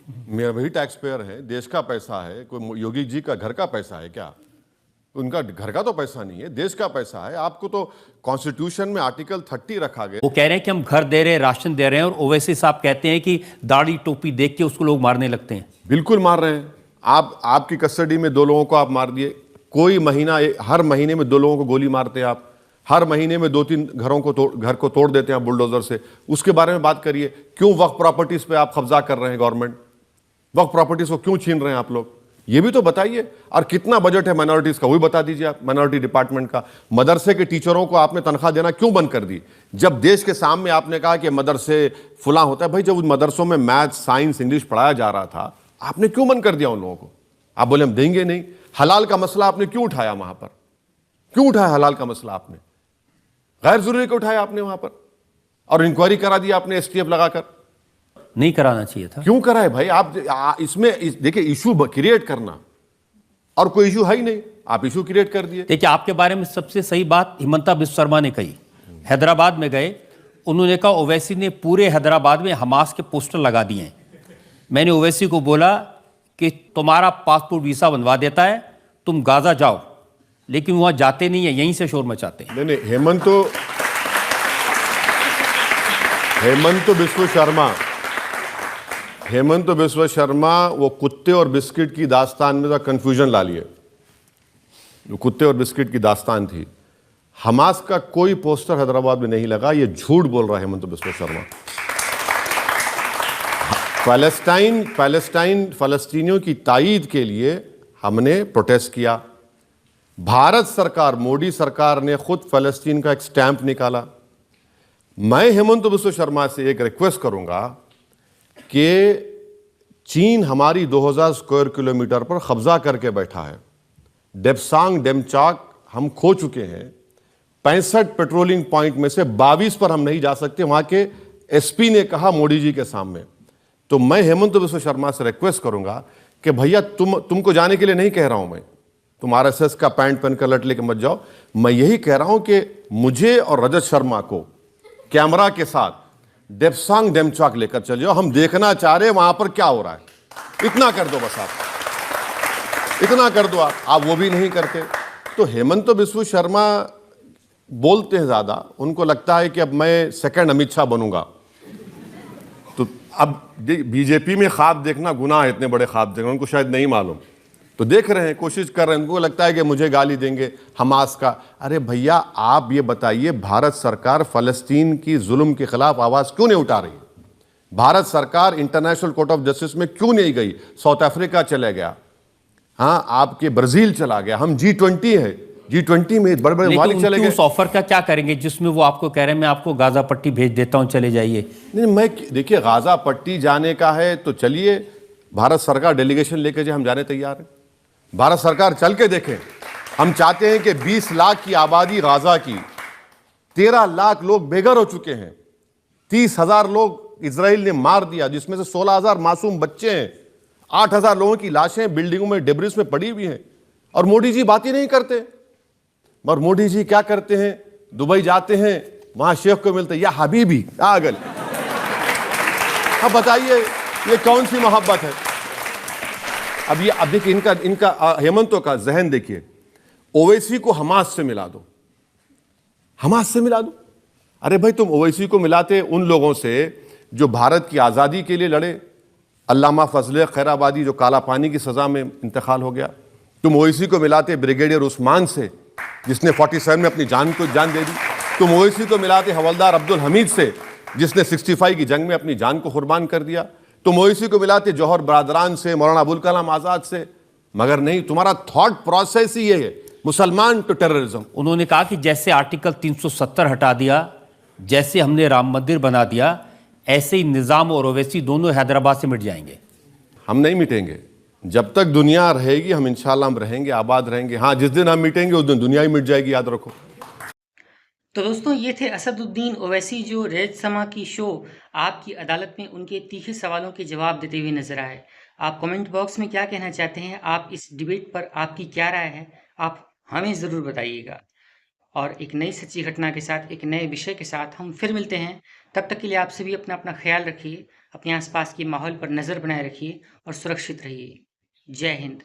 मेरा वही tax payer है, देश का पैसा है, कोई योगी जी का घर का पैसा है क्या? उनका घर का तो पैसा नहीं है, देश का पैसा है। आपको तो कॉन्स्टिट्यूशन में आर्टिकल 30 रखा गया। वो कह रहे हैं कि हम घर दे रहे हैं, राशन दे रहे हैं, और ओवैसी साहब कहते हैं कि दाढ़ी टोपी देख के उसको लोग मारने लगते हैं। बिल्कुल मार रहे हैं। आपकी कस्टडी में 2 लोगों को आप मार दिए, कोई महीना, हर महीने में 2 लोगों को गोली मारते हैं आप, हर महीने में 2-3 घर को तोड़ देते हैं आप बुलडोजर से। उसके बारे में बात करिए, क्यों वक्फ प्रॉपर्टीज पे आप कब्जा कर रहे हैं? गवर्नमेंट वक्फ प्रॉपर्टीज को क्यों छीन रहे हैं आप लोग? ये भी तो बताइए। और कितना बजट है माइनॉरिटीज का, वो भी बता दीजिए आप। माइनॉरिटी डिपार्टमेंट का, मदरसे के टीचरों को आपने तनख्वाह देना क्यों बंद कर दी? जब देश के सामने आपने कहा कि मदरसे फुला होता है, भाई जब उन मदरसों में मैथ, साइंस, इंग्लिश पढ़ाया जा रहा था, आपने क्यों बंद कर दिया उन लोगों को? आप बोले हम देंगे नहीं। हलाल का मसला आपने क्यों उठाया वहां पर? क्यों उठाया हलाल का मसला आपने? गैर जरूरी को उठाया आपने वहां पर, और इंक्वायरी करा दी आपने एसटीएफ लगाकर। नहीं कराना चाहिए था। क्यों कराए भाई? आप इसमें देखिए, इशू क्रिएट करना, और कोई इशू है ही नहीं, आप इशू क्रिएट कर दिए। देखिए, आपके बारे में सबसे सही बात हिमंता बिस्वा शर्मा ने कही। हैदराबाद में गए, उन्होंने कहा ओवैसी ने पूरे हैदराबाद में हमास के पोस्टर लगा दिए हैं। मैंने ओवैसी को बोला कि तुम्हारा पासपोर्ट वीसा बनवा देता है, तुम गाजा जाओ, लेकिन वहां जाते नहीं है, यहीं से शोर मचाते हैं। नहीं, हेमंत बिस्वा शर्मा वो कुत्ते और बिस्किट की दास्तान में कंफ्यूजन ला लिए। वो कुत्ते और बिस्किट की दास्तान थी। हमास का कोई पोस्टर हैदराबाद में नहीं लगा, ये झूठ बोल रहा है हेमंत बिस्वा शर्मा। फलस्तीनियों की ताईद के लिए हमने प्रोटेस्ट किया। भारत सरकार, मोदी सरकार ने खुद फलस्तीन का एक स्टैंप निकाला। मैं हेमंत बिस्वा शर्मा से एक रिक्वेस्ट करूंगा कि चीन हमारी 2000 स्क्वायर किलोमीटर पर कब्जा करके बैठा है। डेप्सांग, डेमचाक हम खो चुके हैं। 65 पेट्रोलिंग पॉइंट में से 22 पर हम नहीं जा सकते, वहां के एसपी ने कहा मोदी जी के सामने। तो मैं हेमंत बिस्वा शर्मा से रिक्वेस्ट करूंगा कि भैया तुमको जाने के लिए नहीं कह रहा हूं मैं, तुम आरएसएस का पैंट पहनकर लट लेके मत जाओ। मैं यही कह रहा हूं कि मुझे और रजत शर्मा को कैमरा के साथ डेप्सांग, डेमचाक लेकर चल जाओ। हम देखना चाह रहे हैं वहां पर क्या हो रहा है। इतना कर दो बस, आप इतना कर दो। आप वो भी नहीं करते। तो हेमंत बिस्वा शर्मा बोलते हैं ज्यादा, उनको लगता है कि अब मैं सेकंड अमित शाह बनूंगा। तो अब बीजेपी में ख्वाब देखना गुनाह है, इतने बड़े ख्वाब देखना, उनको शायद नहीं मालूम। तो देख रहे हैं, कोशिश कर रहे हैं, उनको लगता है कि मुझे गाली देंगे हमास का। अरे भैया, आप ये बताइए, भारत सरकार फलस्तीन की जुल्म के खिलाफ आवाज क्यों नहीं उठा रही? भारत सरकार इंटरनेशनल कोर्ट ऑफ जस्टिस में क्यों नहीं गई? साउथ अफ्रीका चले गया, हाँ, आपके ब्राजील चला गया। हम G20 है, G20 में बड़े बड़े मालिक चले गए। उस ऑफर का क्या करेंगे जिसमें वो आपको कह रहे हैं मैं आपको गाजा पट्टी भेज देता हूं, चले जाइए? नहीं, मैं देखिए, गाजा पट्टी जाने का है तो चलिए, भारत सरकार डेलीगेशन लेके जाए, हम जाने तैयार हैं। भारत सरकार चल के देखें। हम चाहते हैं कि 20 लाख की आबादी गाजा की, 13 लाख लोग बेघर हो चुके हैं, 30,000 लोग इजराइल ने मार दिया, जिसमें से 16,000 मासूम बच्चे हैं, 8,000 लोगों की लाशें बिल्डिंगों में, डेब्रिस में पड़ी हुई हैं, और मोदी जी बात ही नहीं करते। और मोदी जी क्या करते हैं? दुबई जाते हैं, वहां शेख को मिलते, या हबीबी आगल। अब बताइए, ये कौन सी मोहब्बत है? अब देखिए, इनका हेमंतों का जहन देखिए। ओवैसी को हमास से मिला दो, हमास से मिला दो। अरे भाई, तुम ओवैसी को मिलाते उन लोगों से जो भारत की आजादी के लिए लड़े। अल्लामा फजल खैराबादी जो काला पानी की सजा में इंतकाल हो गया। तुम ओवैसी को मिलाते ब्रिगेडियर उस्मान से, जिसने 47 में अपनी जान दे दी। तुम ओवैसी को मिलाते हवलदार अब्दुल हमीद से, जिसने 65 की जंग में अपनी जान को कुर्बान कर दिया। तुम ओवैसी को मिलाते जौहर बरादरान से, मौलाना अबुल कलाम आजाद से। मगर नहीं, तुम्हारा थॉट प्रोसेस ही ये है, मुसलमान टू टेररिज्म। उन्होंने कहा कि जैसे आर्टिकल 370 हटा दिया, जैसे हमने राम मंदिर बना दिया, ऐसे ही निजाम और ओवैसी दोनों हैदराबाद से मिट जाएंगे। हम नहीं मिटेंगे, जब तक दुनिया रहेगी हम इंशाल्लाह हम रहेंगे, आबाद रहेंगे। हाँ, जिस दिन हम मिटेंगे उस दिन दुनिया ही मिट जाएगी, याद रखो। तो दोस्तों, ये थे असदुद्दीन ओवैसी, जो रजत शर्मा की शो आपकी अदालत में उनके तीखे सवालों के जवाब देते हुए नजर आए। आप कमेंट बॉक्स में क्या कहना चाहते हैं? आप इस डिबेट पर आपकी क्या राय है? आप हमें ज़रूर बताइएगा। और एक नई सच्ची घटना के साथ, एक नए विषय के साथ हम फिर मिलते हैं। तब तक के लिए आप सभी अपना ख्याल रखिए। अपने आसपास के माहौल पर नज़र बनाए रखिए और सुरक्षित रहिए। जय हिंद।